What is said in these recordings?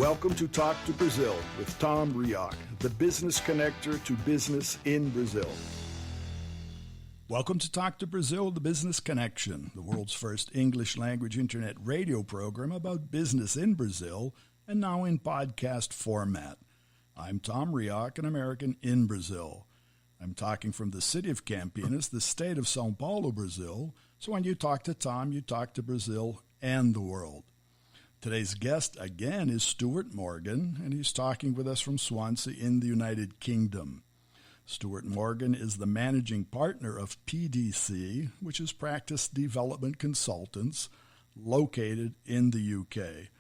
Welcome to Talk to Brazil with Tom Rioch, the business connector to business in Brazil. Welcome to Talk to Brazil, the Business Connection, the world's first English language internet radio program about business in Brazil and now in podcast format. I'm Tom Rioch, an American in Brazil. I'm talking from the city of Campinas, the state of São Paulo, Brazil. So when you talk to Tom, you talk to Brazil and the world. Today's guest, again, is Stuart Morgan, and he's talking with us from Swansea in the United Kingdom. Stuart Morgan is the managing partner of PDC, which is Practice Development Consultants, located in the UK.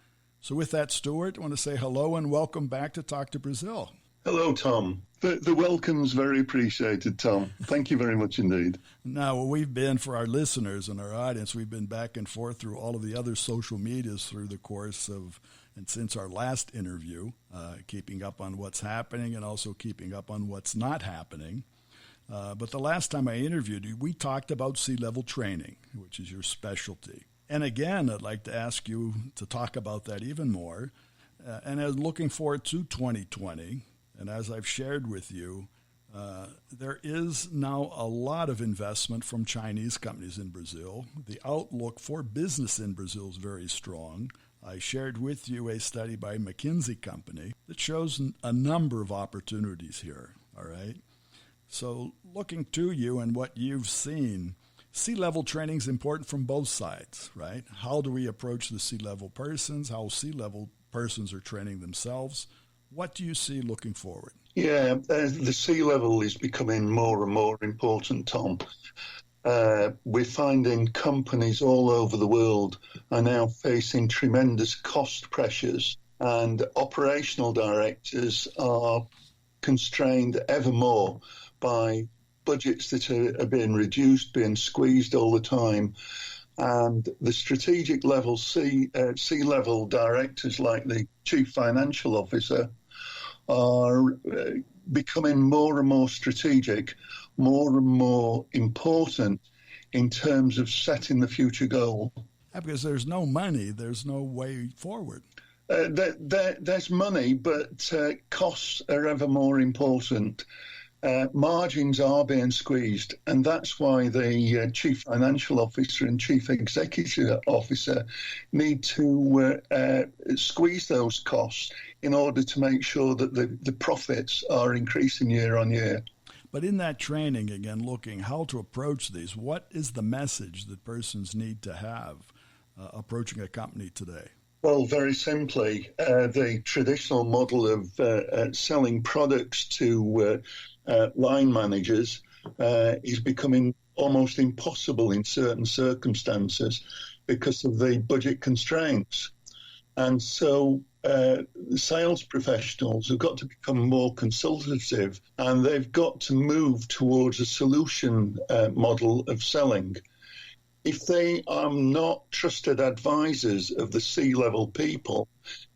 So with that, Stuart, I want to say hello and welcome back to Talk to Brazil. Hello, Tom. The welcome's very appreciated, Tom. Thank you very much indeed. Now, we've been, for our listeners and our audience, we've been back and forth through all of the other social medias through the course of, and since our last interview, keeping up on what's happening and also keeping up on what's not happening. But the last time I interviewed you, we talked about C-level training, which is your specialty. And again, I'd like to ask you to talk about that even more. And as looking forward to 2020, and as I've shared with you, there is now a lot of investment from Chinese companies in Brazil. The outlook for business in Brazil is very strong. I shared with you a study by McKinsey Company that shows a number of opportunities here, all right? So looking to you and what you've seen, C-level training is important from both sides, right? How do we approach the C-level persons? How C-level persons are training themselves? What do you see looking forward? Yeah, the C-level is becoming more and more important, Tom. We're finding companies all over the world are now facing tremendous cost pressures, and operational directors are constrained ever more by budgets that are being reduced, being squeezed all the time. And the strategic level C-level directors, like the chief financial officer, are becoming more and more strategic, more and more important in terms of setting the future goal. Yeah, because there's no money, there's no way forward. There's money, but costs are ever more important. Margins are being squeezed, and that's why the chief financial officer and chief executive officer need to squeeze those costs in order to make sure that the profits are increasing year on year. But in that training, again, looking how to approach these, what is the message that persons need to have approaching a company today? Well, very simply, the traditional model of selling products to line managers is becoming almost impossible in certain circumstances because of the budget constraints. And so sales professionals have got to become more consultative, and they've got to move towards a solution model of selling. If they are not trusted advisors of the C-level people,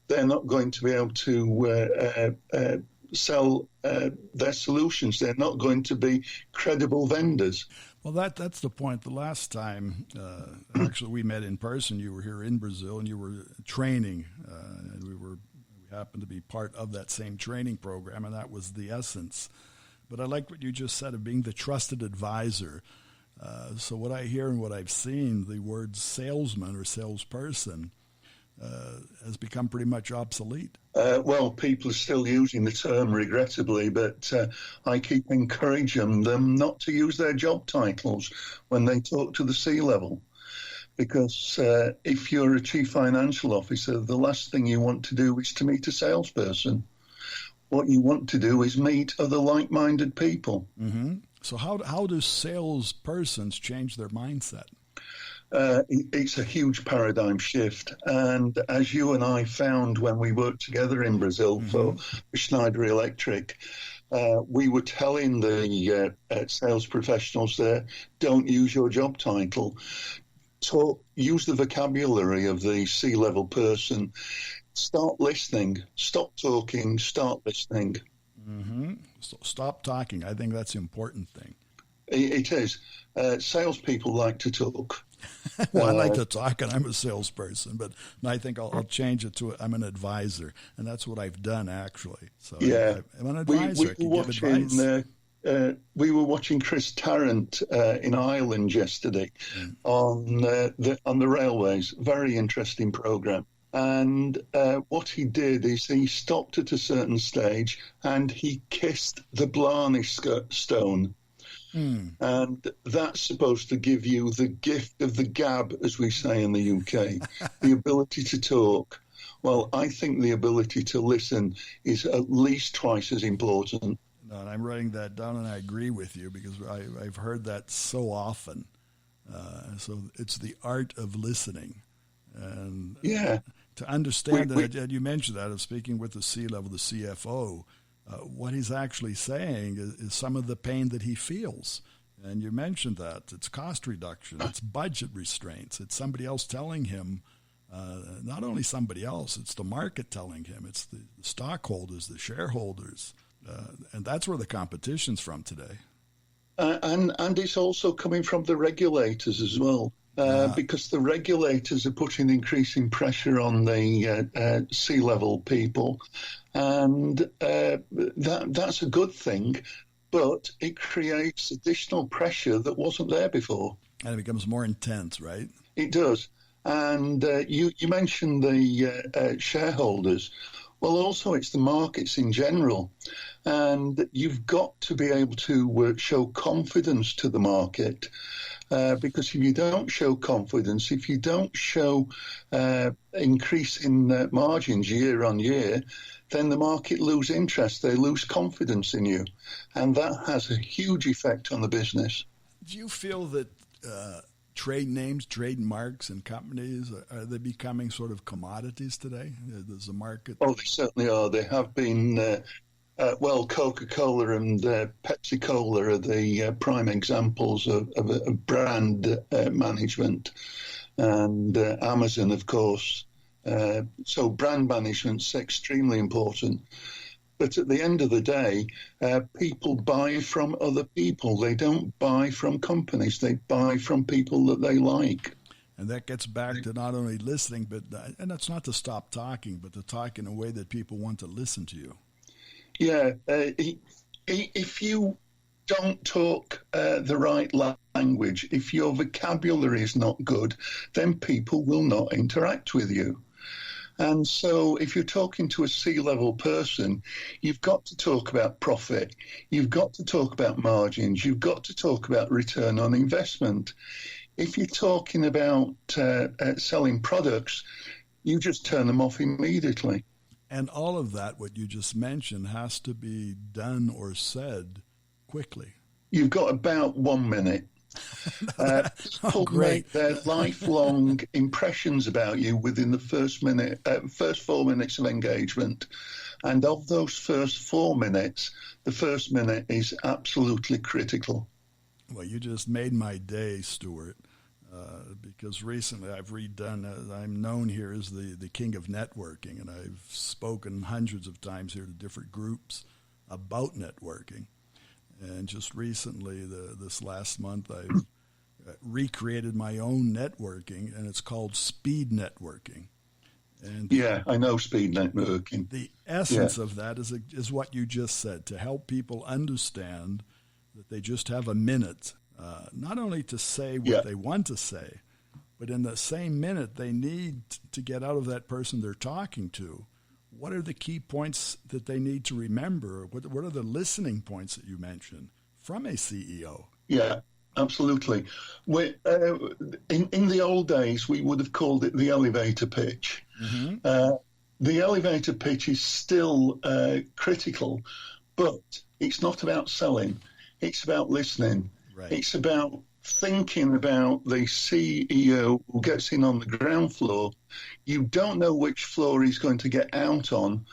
they're not going to be able to sell their solutions. They're not going to be credible vendors. Well, that's the point. The last time, actually, we met in person. You were here in Brazil, and you were training, and we happened to be part of that same training program, and that was the essence. But I like what you just said of being the trusted advisor. So what I hear and what I've seen, the word salesman or salesperson has become pretty much obsolete. Well, people are still using the term, regrettably, but I keep encouraging them not to use their job titles when they talk to the C-level. Because if you're a chief financial officer, the last thing you want to do is to meet a salesperson. What you want to do is meet other like-minded people. Mm-hmm. So how do salespersons change their mindset? It's a huge paradigm shift. And as you and I found when we worked together in Brazil for Schneider Electric, we were telling the sales professionals there, don't use your job title. Use the vocabulary of the C-level person. Start listening. Stop talking. Start listening. Mm-hmm. So stop talking. I think that's the important thing. It is. Salespeople like to talk. Well, I like to talk, and I'm a salesperson, but I think I'll change it to I'm an advisor, and that's what I've done actually. So Yeah, I'm an advisor. I can give advice. We were watching Chris Tarrant in Ireland yesterday on the railways. Very interesting program. And what he did is he stopped at a certain stage and he kissed the Blarney Stone. And that's supposed to give you the gift of the gab, as we say in the UK, the ability to talk. Well, I think the ability to listen is at least twice as important. No, and I'm writing that down, and I agree with you because I've heard that so often. So it's the art of listening. And to understand that, and you mentioned that, of speaking with the C-level, the CFO, what he's actually saying is some of the pain that he feels. And you mentioned that. It's cost reduction. It's budget restraints. It's somebody else telling him, not only somebody else, it's the market telling him. It's the stockholders, the shareholders. And that's where the competition's from today. And it's also coming from the regulators as well. Because the regulators are putting increasing pressure on the C-level people, and that's a good thing, but it creates additional pressure that wasn't there before. And it becomes more intense, right? It does. And you mentioned the shareholders. Well, also it's the markets in general. And you've got to be able to show confidence to the market. Because if you don't show confidence, if you don't show increase in margins year on year, then the market lose interest. They lose confidence in you. And that has a huge effect on the business. Do you feel that trade names, trademarks, and companies, are they becoming sort of commodities today? Does the market... Oh, they certainly are. They have been... Coca-Cola and Pepsi-Cola are the prime examples of brand management, and Amazon, of course. So brand management's extremely important. But at the end of the day, people buy from other people. They don't buy from companies. They buy from people that they like. And that gets back to not only listening, but and that's not to stop talking, but to talk in a way that people want to listen to you. Yeah, if you don't talk the right language, if your vocabulary is not good, then people will not interact with you. And so if you're talking to a C-level person, you've got to talk about profit. You've got to talk about margins. You've got to talk about return on investment. If you're talking about selling products, you just turn them off immediately. And all of that, what you just mentioned, has to be done or said quickly. You've got about 1 minute. People make their lifelong impressions about you within the first 4 minutes of engagement. And of those first 4 minutes, the first minute is absolutely critical. Well, you just made my day, Stuart. Because recently I've redone, I'm known here as the king of networking, and I've spoken hundreds of times here to different groups about networking. And just recently, this last month, I've recreated my own networking, and it's called speed networking. And yeah, I know speed networking. The essence of that is what you just said, to help people understand that they just have a minute, not only to say what they want to say, but in the same minute they need to get out of that person they're talking to. What are the key points that they need to remember? What are the listening points that you mentioned from a CEO? Yeah, absolutely. In the old days, we would have called it the elevator pitch. Mm-hmm. The elevator pitch is still critical, but it's not about selling. It's about listening. Right. It's about thinking about the CEO who gets in on the ground floor. You don't know which floor he's going to get out on,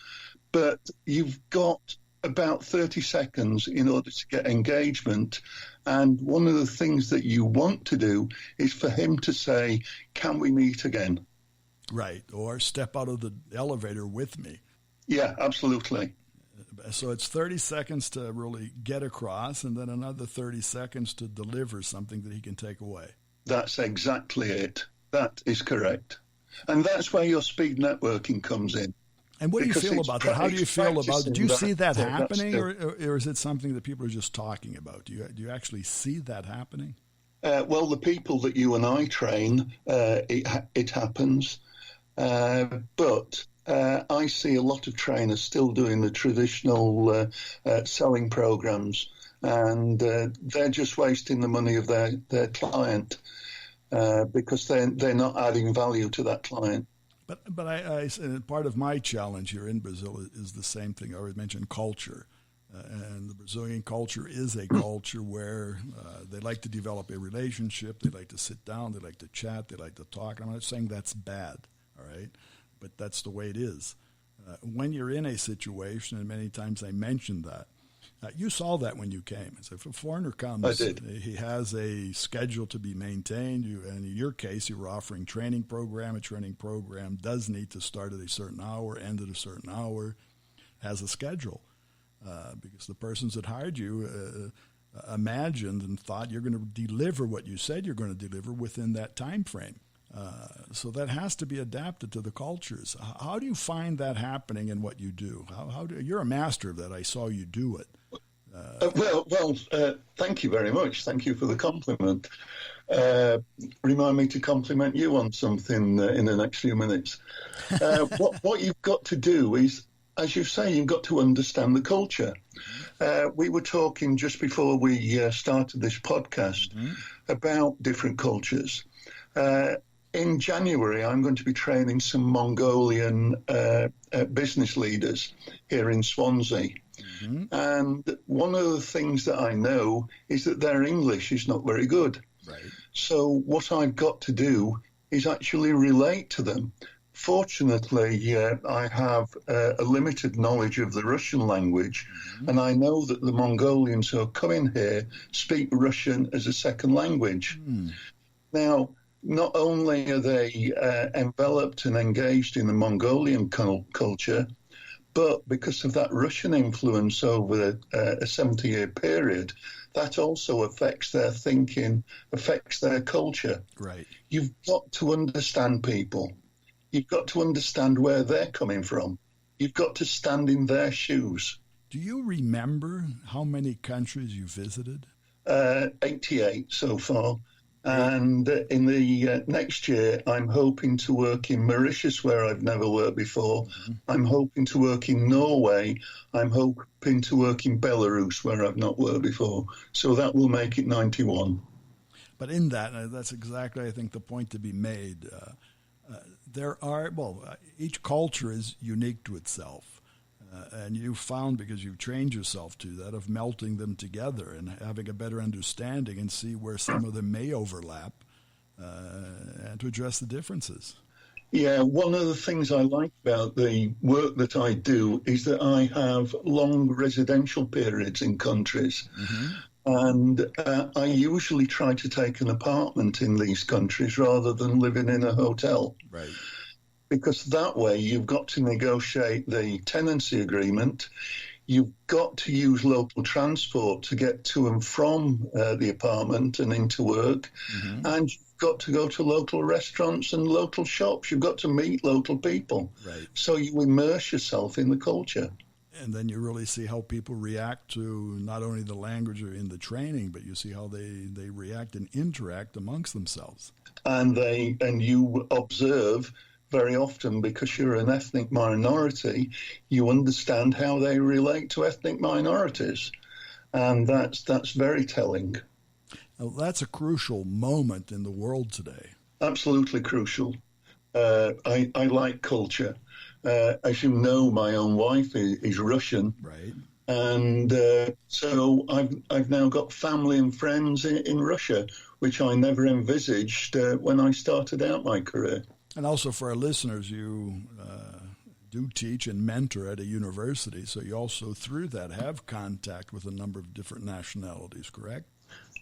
but you've got about 30 seconds in order to get engagement. And one of the things that you want to do is for him to say, "Can we meet again?" Right. Or step out of the elevator with me. Yeah, absolutely. So it's 30 seconds to really get across, and then another 30 seconds to deliver something that he can take away. That's exactly it. That is correct. And that's where your speed networking comes in. And what do you feel about that? How do you feel about it? Do you see that happening, that or is it something that people are just talking about? Do you actually see that happening? Well, the people that you and I train, it happens. But I see a lot of trainers still doing the traditional selling programs, and they're just wasting the money of their client because they're not adding value to that client. But I part of my challenge here in Brazil is the same thing. I already mentioned culture. And the Brazilian culture is a culture where they like to develop a relationship. They like to sit down. They like to chat. They like to talk. I'm not saying that's bad, all right? But that's the way it is. When you're in a situation, and many times I mentioned that, you saw that when you came. So if a foreigner comes, he has a schedule to be maintained. And in your case, you were offering training program. A training program does need to start at a certain hour, end at a certain hour, has a schedule. Because the persons that hired you imagined and thought you're going to deliver what you said you're going to deliver within that time frame. So that has to be adapted to the cultures. How do you find that happening in what you do? You're a master of that. I saw you do it. Thank you very much. Thank you for the compliment. Remind me to compliment you on something in the next few minutes. What you've got to do is, as you say, you've got to understand the culture. We were talking just before we started this podcast about different cultures. In January, I'm going to be training some Mongolian business leaders here in Swansea. And one of the things that I know is that their English is not very good. Right. So what I've got to do is actually relate to them. Fortunately, I have a limited knowledge of the Russian language, and I know that the Mongolians who are coming here speak Russian as a second language. Now, not only are they enveloped and engaged in the Mongolian culture, but because of that Russian influence over a 70-year period, that also affects their thinking, affects their culture. Right. You've got to understand people. You've got to understand where they're coming from. You've got to stand in their shoes. Do you remember how many countries you visited? 88 so far. And in the next year, I'm hoping to work in Mauritius, where I've never worked before. I'm hoping to work in Norway. I'm hoping to work in Belarus, where I've not worked before. So that will make it 91. But in that, that's exactly, I think, the point to be made. Each culture is unique to itself. And you found, because you've trained yourself to that, of melting them together and having a better understanding and see where some of them may overlap and to address the differences. Yeah, one of the things I like about the work that I do is that I have long residential periods in countries. And I usually try to take an apartment in these countries rather than living in a hotel. Right. Because that way you've got to negotiate the tenancy agreement. You've got to use local transport to get to and from the apartment and into work. And you've got to go to local restaurants and local shops. You've got to meet local people. Right. So you immerse yourself in the culture. And then you really see how people react to not only the language or in the training, but you see how they react and interact amongst themselves. And you observe very often, because you're an ethnic minority, you understand how they relate to ethnic minorities. And that's very telling. Now, that's a crucial moment in the world today. Absolutely crucial. I like culture. As you know, my own wife is Russian. Right. And so I've now got family and friends in Russia, which I never envisaged when I started out my career. And also for our listeners, you do teach and mentor at a university, so you also, through that, have contact with a number of different nationalities, correct?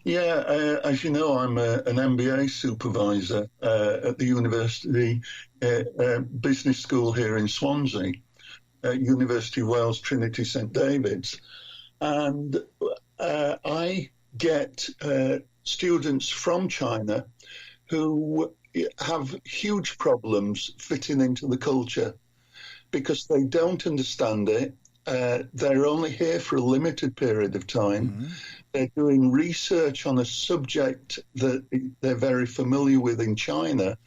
Yeah, as you know, I'm an MBA supervisor at the university business school here in Swansea, University of Wales Trinity St David's. And I get students from China who have huge problems fitting into the culture because they don't understand it. They're only here for a limited period of time. Mm-hmm. They're doing research on a subject that they're very familiar with in China,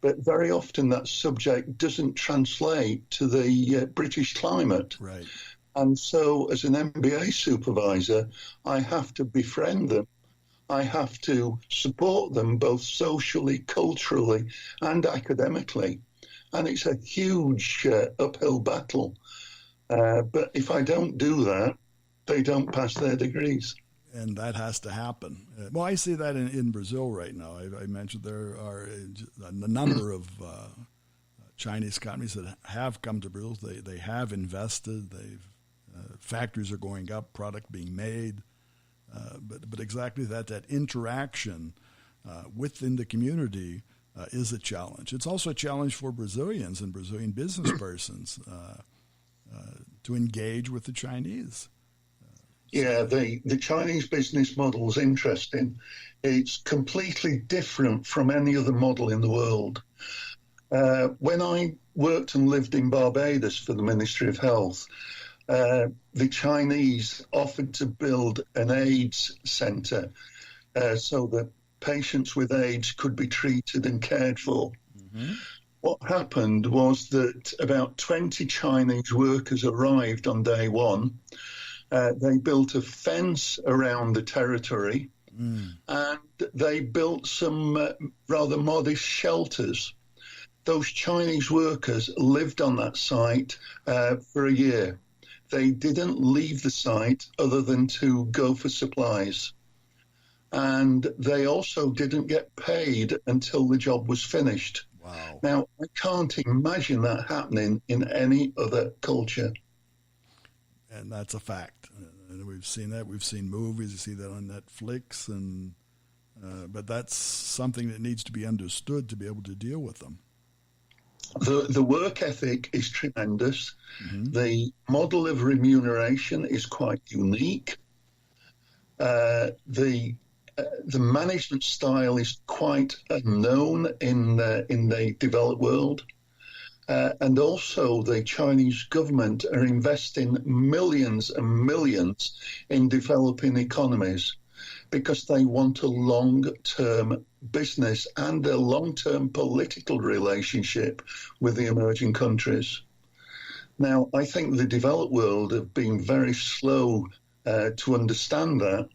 but very often that subject doesn't translate to the British climate. Right. And so as an MBA supervisor, I have to befriend them. I have to support them both socially, culturally, and academically. And it's a huge uphill battle. But if I don't do that, they don't pass their degrees. And that has to happen. Well, I see that in Brazil right now. I mentioned there are a number of Chinese companies that have come to Brazil. They have invested. Factories are going up, product being made. But exactly that interaction within the community is a challenge. It's also a challenge for Brazilians and Brazilian business persons to engage with the Chinese. Yeah, the Chinese business model is interesting. It's completely different from any other model in the world. When I worked and lived in Barbados for the Ministry of Health, the Chinese offered to build an AIDS centre so that patients with AIDS could be treated and cared for. Mm-hmm. What happened was that about 20 Chinese workers arrived on day one. They built a fence around the territory and they built some rather modest shelters. Those Chinese workers lived on that site for a year. They didn't leave the site other than to go for supplies. And they also didn't get paid until the job was finished. Wow. Now, I can't imagine that happening in any other culture. And that's a fact. And we've seen that. We've seen movies. You see that on Netflix. But that's something that needs to be understood to be able to deal with them. The work ethic is tremendous. Mm-hmm. The model of remuneration is quite unique. The management style is quite unknown in the developed world. And also the Chinese government are investing millions and millions in developing economies because they want a long-term business and a long-term political relationship with the emerging countries. Now, I think the developed world have been very slow to understand that,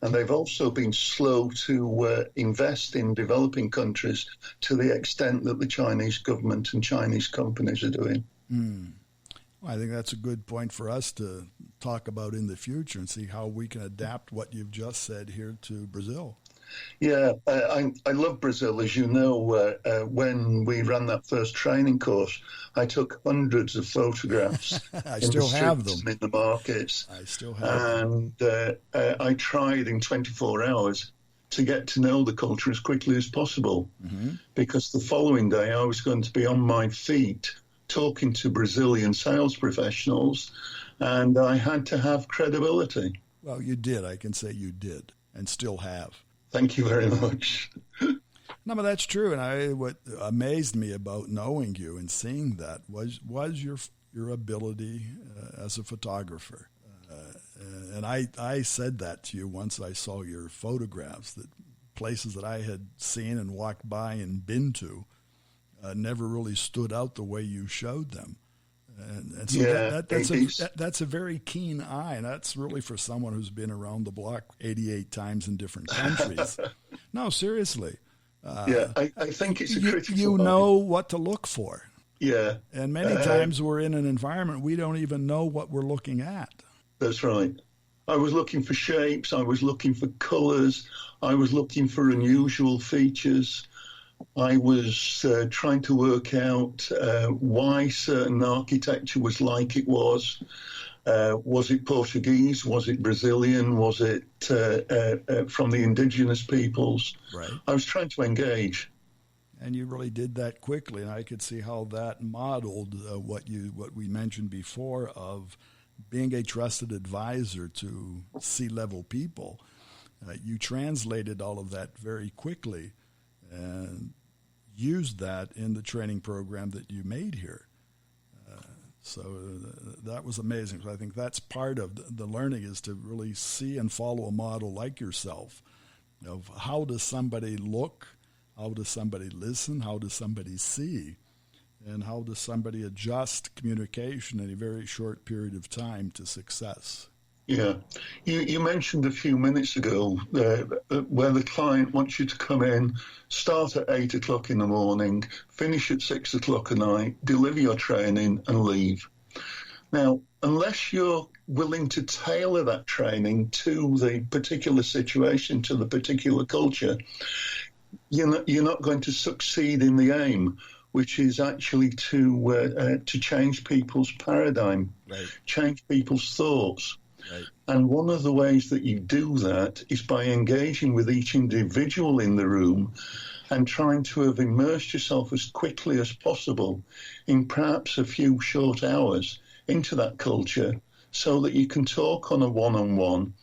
and they've also been slow to invest in developing countries to the extent that the Chinese government and Chinese companies are doing. Well, I think that's a good point for us to talk about in the future and see how we can adapt what you've just said here to Brazil. Yeah, I love Brazil. As you know, when we ran that first training course, I took hundreds of photographs. I still have them. In the markets. I still have them. And I tried in 24 hours to get to know the culture as quickly as possible, because the following day I was going to be on my feet talking to Brazilian sales professionals, and I had to have credibility. Well, you did. I can say you did, and still have. Thank you very much. No, but that's true. And what amazed me about knowing you and seeing that was your ability as a photographer. And I said that to you once I saw your photographs, that places that I had seen and walked by and been to never really stood out the way you showed them. And so that's a very keen eye, and that's really for someone who's been around the block 88 times in different countries. No, seriously. I think it's a critical You know what to look for. Yeah. And many times we're in an environment we don't even know what we're looking at. That's right. I was looking for shapes. I was looking for colors. I was looking for unusual features. I was trying to work out why certain architecture was like it was. Was it Portuguese? Was it Brazilian? Was it from the indigenous peoples? Right. I was trying to engage. And you really did that quickly, and I could see how that modeled what we mentioned before of being a trusted advisor to C-level people. You translated all of that very quickly and used that in the training program that you made here. So that was amazing. So I think that's part of the learning, is to really see and follow a model like yourself of how does somebody look, how does somebody listen, how does somebody see, and how does somebody adjust communication in a very short period of time to success. Yeah. You mentioned a few minutes ago where the client wants you to come in, start at 8 o'clock in the morning, finish at 6 o'clock at night, deliver your training and leave. Now, unless you're willing to tailor that training to the particular situation, to the particular culture, you're not going to succeed in the aim, which is actually to change people's paradigm, right, change people's thoughts. Right. And one of the ways that you do that is by engaging with each individual in the room and trying to have immersed yourself as quickly as possible in perhaps a few short hours into that culture, so that you can talk on a one-on-one,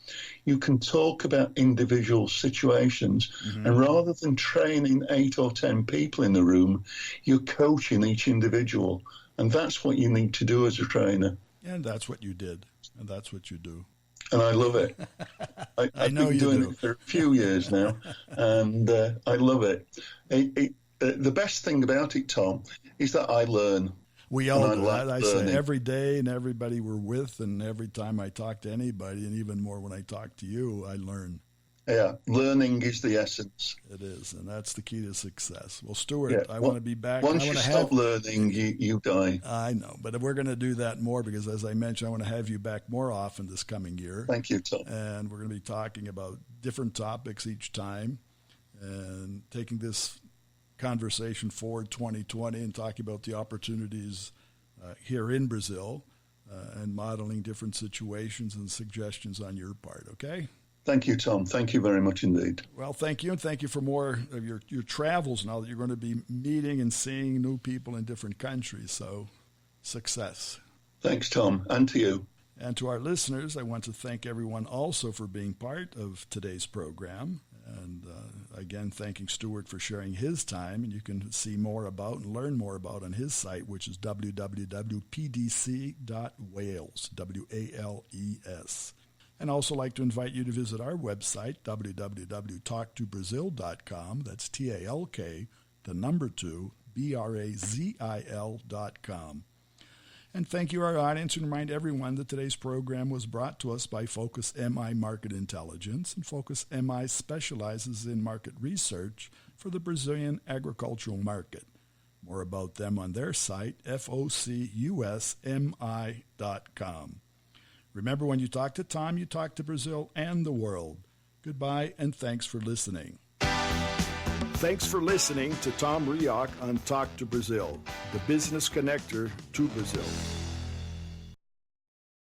you can talk about individual situations, and rather than training 8 or 10 people in the room, you're coaching each individual. And that's what you need to do as a trainer. And that's what you did. And that's what you do. And I love it. I've know been you doing do. it for a few years now, and I love it. The best thing about it, Tom, is that I learn. We all do. Like I say every day, and everybody we're with, and every time I talk to anybody, and even more when I talk to you, I learn. Yeah, learning is the essence. It is, and that's the key to success. Well, Stuart, Yeah. I want to be back. Once you stop learning, you die. I know, but we're going to do that more because, as I mentioned, I want to have you back more often this coming year. Thank you, Tom. And we're going to be talking about different topics each time and taking this conversation forward 2020 and talking about the opportunities here in Brazil and modeling different situations and suggestions on your part, okay? Thank you, Tom. Thank you very much indeed. Well, thank you, and thank you for more of your travels now that you're going to be meeting and seeing new people in different countries. So, success. Thanks, Tom, and to you. And to our listeners, I want to thank everyone also for being part of today's program. And again, thanking Stuart for sharing his time. And you can see more about and learn more about on his site, which is www.pdc.wales, WALES. And also like to invite you to visit our website, www.talktobrazil.com. That's TALK, the number 2, BRAZIL.com. And thank you, our audience, and remind everyone that today's program was brought to us by Focus MI Market Intelligence. And Focus MI specializes in market research for the Brazilian agricultural market. More about them on their site, FOCUSMI.com. Remember, when you talk to Tom, you talk to Brazil and the world. Goodbye, and thanks for listening. Thanks for listening to Tom Rioch on Talk to Brazil, the business connector to Brazil.